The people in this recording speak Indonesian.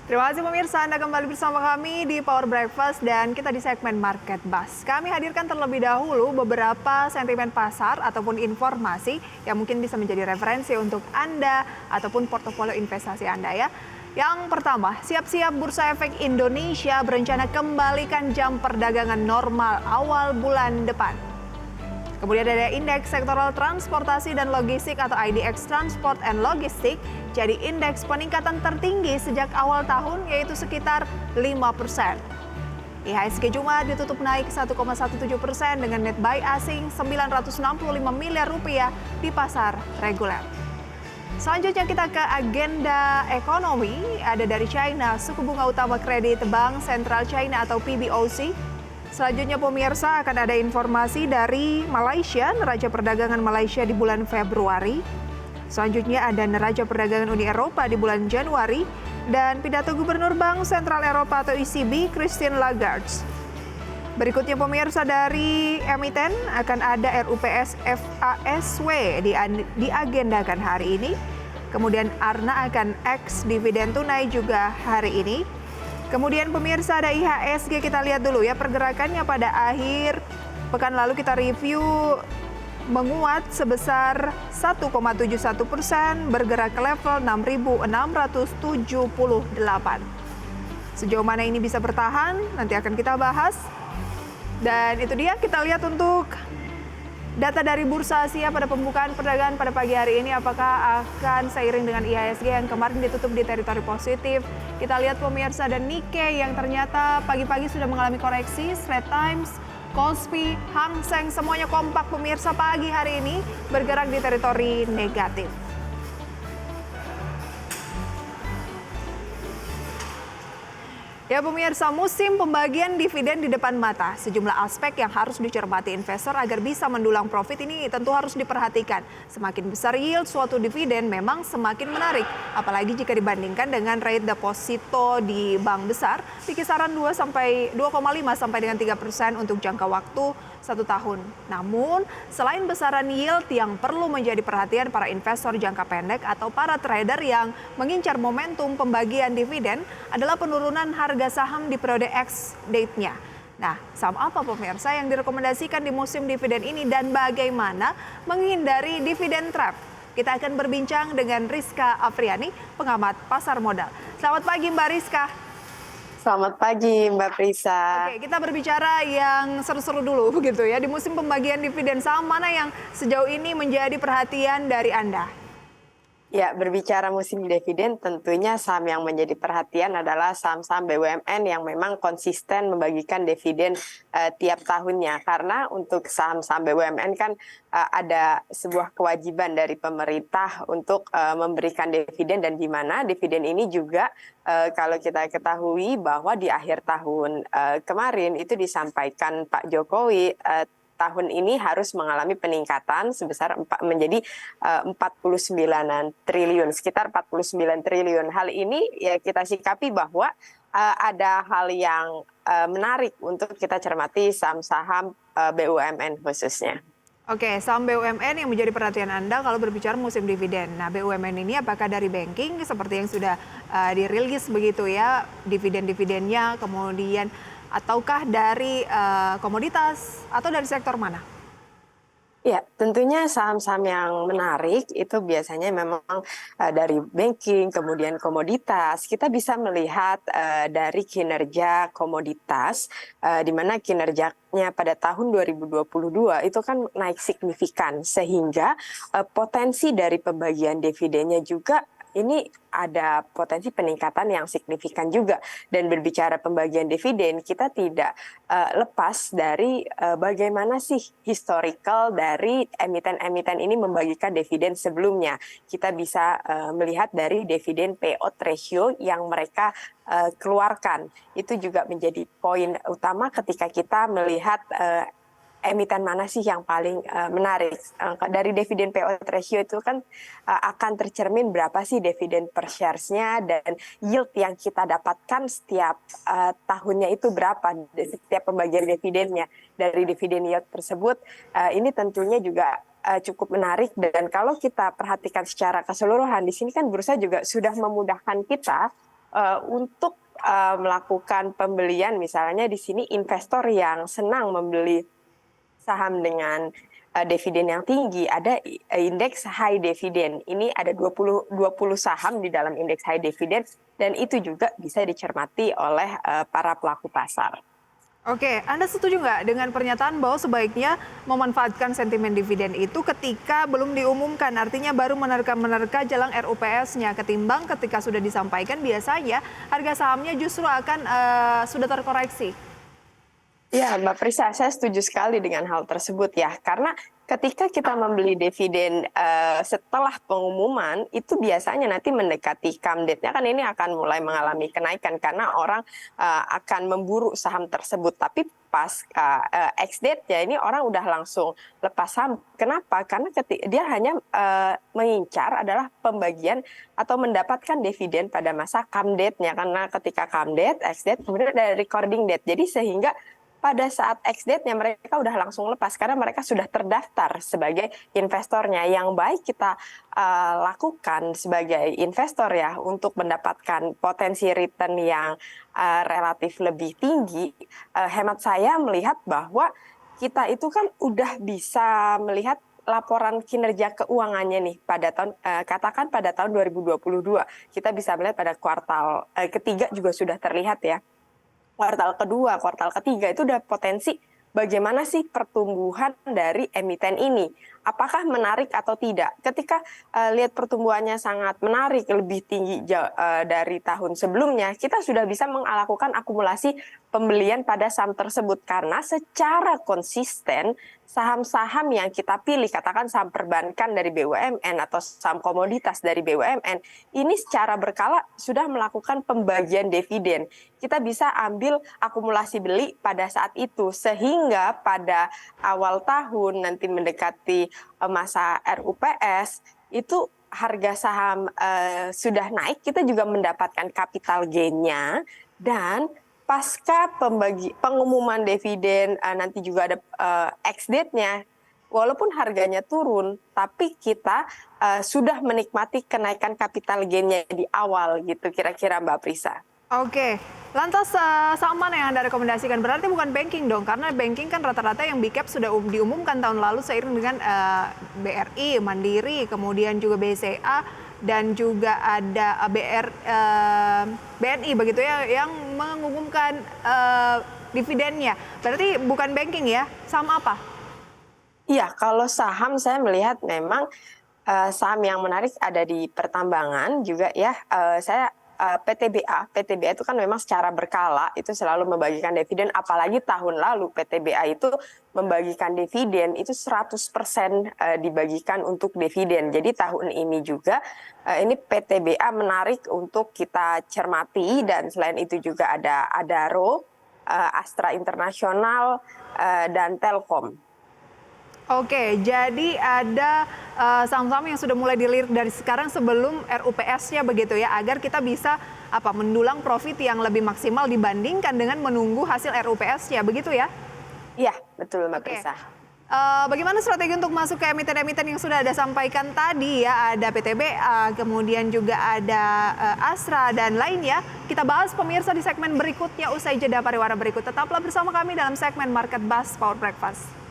Terima kasih pemirsa, Anda kembali bersama kami di Power Breakfast dan kita di segmen Market Buzz. Kami hadirkan terlebih dahulu beberapa sentimen pasar ataupun informasi yang mungkin bisa menjadi referensi untuk Anda ataupun portofolio investasi Anda ya. Yang pertama, siap-siap Bursa Efek Indonesia berencana kembalikan jam perdagangan normal awal bulan depan. Kemudian ada indeks sektoral transportasi dan logistik atau IDX Transport and Logistik, jadi indeks peningkatan tertinggi sejak awal tahun yaitu sekitar 5%. IHSG Jumat ditutup naik 1,17% dengan net buy asing 965 miliar rupiah di pasar reguler. Selanjutnya kita ke agenda ekonomi, ada dari China, suku bunga utama kredit Bank Sentral China atau PBOC. Selanjutnya pemirsa akan ada informasi dari Malaysia, neraca perdagangan Malaysia di bulan Februari. Selanjutnya ada neraca perdagangan Uni Eropa di bulan Januari dan pidato Gubernur Bank Sentral Eropa atau ECB Christine Lagarde. Berikutnya pemirsa dari emiten akan ada RUPS FASW diagendakan hari ini. Kemudian Arna akan ex dividen tunai juga hari ini. Kemudian pemirsa ada IHSG, kita lihat dulu ya pergerakannya pada akhir pekan lalu kita review menguat sebesar 1,71%, bergerak ke level 6.678. Sejauh mana ini bisa bertahan nanti akan kita bahas. Dan itu dia, kita lihat untuk data dari Bursa Asia pada pembukaan perdagangan pada pagi hari ini, apakah akan seiring dengan IHSG yang kemarin ditutup di teritori positif. Kita lihat pemirsa dan Nikkei yang ternyata pagi-pagi sudah mengalami koreksi, Straits Times, Kospi, Hang Seng semuanya kompak pemirsa pagi hari ini bergerak di teritori negatif. Ya pemirsa, musim pembagian dividen di depan mata. Sejumlah aspek yang harus dicermati investor agar bisa mendulang profit ini tentu harus diperhatikan. Semakin besar yield suatu dividen memang semakin menarik. Apalagi jika dibandingkan dengan rate deposito di bank besar di kisaran 2,5 sampai dengan 3% untuk jangka waktu 1 tahun. Namun, selain besaran yield yang perlu menjadi perhatian para investor jangka pendek atau para trader yang mengincar momentum pembagian dividen adalah penurunan harga saham di periode X date-nya. Nah, saham apa pemirsa yang direkomendasikan di musim dividen ini dan bagaimana menghindari dividen trap? Kita akan berbincang dengan Rizka Afriani, pengamat pasar modal. Selamat pagi Mbak Rizka. Selamat pagi Mbak Prisa. Oke, kita berbicara yang seru-seru dulu begitu ya. Di musim pembagian dividen saham mana yang sejauh ini menjadi perhatian dari Anda? Ya, berbicara musim dividen tentunya saham yang menjadi perhatian adalah saham-saham BUMN yang memang konsisten membagikan dividen tiap tahunnya. Karena untuk saham-saham BUMN kan ada sebuah kewajiban dari pemerintah untuk memberikan dividen, dan di mana dividen ini juga kalau kita ketahui bahwa di akhir tahun kemarin itu disampaikan Pak Jokowi tahun ini harus mengalami peningkatan sebesar menjadi 49 triliun, sekitar 49 triliun. Hal ini ya kita sikapi bahwa ada hal yang menarik untuk kita cermati saham-saham BUMN khususnya. Oke, saham BUMN yang menjadi perhatian Anda kalau berbicara musim dividen. Nah, BUMN ini apakah dari banking seperti yang sudah dirilis begitu ya, dividen-dividennya, kemudian ataukah dari komoditas atau dari sektor mana? Ya, tentunya saham-saham yang menarik itu biasanya memang dari banking, kemudian komoditas. Kita bisa melihat dari kinerja komoditas, di mana kinerjanya pada tahun 2022 itu kan naik signifikan, sehingga potensi dari pembagian dividennya juga ini ada potensi peningkatan yang signifikan juga. Dan berbicara pembagian dividen, kita tidak lepas dari bagaimana sih historical dari emiten-emiten ini membagikan dividen sebelumnya. Kita bisa melihat dari dividen payout ratio yang mereka keluarkan. Itu juga menjadi poin utama ketika kita melihat emiten mana sih yang paling menarik. Dari dividen payout ratio itu kan akan tercermin berapa sih dividen per shares-nya, dan yield yang kita dapatkan setiap tahunnya itu berapa, setiap pembagian dividennya. Dari dividen yield tersebut, ini tentunya juga cukup menarik. Dan kalau kita perhatikan secara keseluruhan, di sini kan bursa juga sudah memudahkan kita untuk melakukan pembelian, misalnya di sini investor yang senang membeli saham dengan dividen yang tinggi, ada indeks high dividend. Ini ada 20 saham di dalam indeks high dividend, dan itu juga bisa dicermati oleh para pelaku pasar. Oke, Anda setuju nggak dengan pernyataan bahwa sebaiknya memanfaatkan sentimen dividen itu ketika belum diumumkan, artinya baru menerka-menerka jelang RUPS-nya, ketimbang ketika sudah disampaikan biasanya harga sahamnya justru akan sudah terkoreksi? Ya, Mbak Prisa, saya setuju sekali dengan hal tersebut ya. Karena ketika kita membeli dividen setelah pengumuman, itu biasanya nanti mendekati come date-nya kan ini akan mulai mengalami kenaikan karena orang akan memburu saham tersebut. Tapi pas ex date-nya ini orang udah langsung lepas saham. Kenapa? Karena dia hanya mengincar adalah pembagian atau mendapatkan dividen pada masa come date-nya. Karena ketika come date, ex date, kemudian ada recording date. Jadi sehingga pada saat ex date-nya mereka udah langsung lepas karena mereka sudah terdaftar sebagai investornya. Yang baik kita lakukan sebagai investor ya untuk mendapatkan potensi return yang relatif lebih tinggi. Hemat saya melihat bahwa kita itu kan udah bisa melihat laporan kinerja keuangannya nih pada tahun katakan pada tahun 2022. Kita bisa melihat pada kuartal ketiga juga sudah terlihat ya. Kuartal kedua, kuartal ketiga itu udah potensi bagaimana sih pertumbuhan dari emiten ini. Apakah menarik atau tidak? Ketika lihat pertumbuhannya sangat menarik, lebih tinggi dari tahun sebelumnya, kita sudah bisa melakukan akumulasi pembelian pada saham tersebut. Karena secara konsisten, saham-saham yang kita pilih, katakan saham perbankan dari BUMN atau saham komoditas dari BUMN, ini secara berkala sudah melakukan pembagian dividen. Kita bisa ambil akumulasi beli pada saat itu, sehingga pada awal tahun nanti mendekati masa RUPS, itu harga saham sudah naik, kita juga mendapatkan capital gain-nya, dan pasca pengumuman dividen nanti juga ada ex date-nya, walaupun harganya turun, tapi kita sudah menikmati kenaikan capital gain-nya di awal gitu, kira-kira Mbak Prisa. Oke, lantas saham mana yang Anda rekomendasikan? Berarti bukan banking dong, karena banking kan rata-rata yang big cap sudah diumumkan tahun lalu seiring dengan BRI, Mandiri, kemudian juga BCA, dan juga ada BNI begitu ya, yang mengumumkan dividennya. Berarti bukan banking ya, saham apa? Iya, kalau saham saya melihat memang saham yang menarik ada di pertambangan juga ya. Saya PTBA itu kan memang secara berkala itu selalu membagikan dividen, apalagi tahun lalu PTBA itu membagikan dividen itu 100% dibagikan untuk dividen. Jadi tahun ini juga ini PTBA menarik untuk kita cermati, dan selain itu juga ada Adaro, Astra Internasional, dan Telkom. Oke, jadi ada saham-saham yang sudah mulai dilirik dari sekarang sebelum RUPS-nya begitu ya, agar kita bisa mendulang profit yang lebih maksimal dibandingkan dengan menunggu hasil RUPS-nya, begitu ya? Iya, betul Mbak Prisa. Bagaimana strategi untuk masuk ke emiten-emiten yang sudah ada sampaikan tadi ya, ada PTBA, kemudian juga ada Astra dan lainnya. Kita bahas pemirsa di segmen berikutnya usai jeda pariwara berikut. Tetaplah bersama kami dalam segmen Market Buzz Power Breakfast.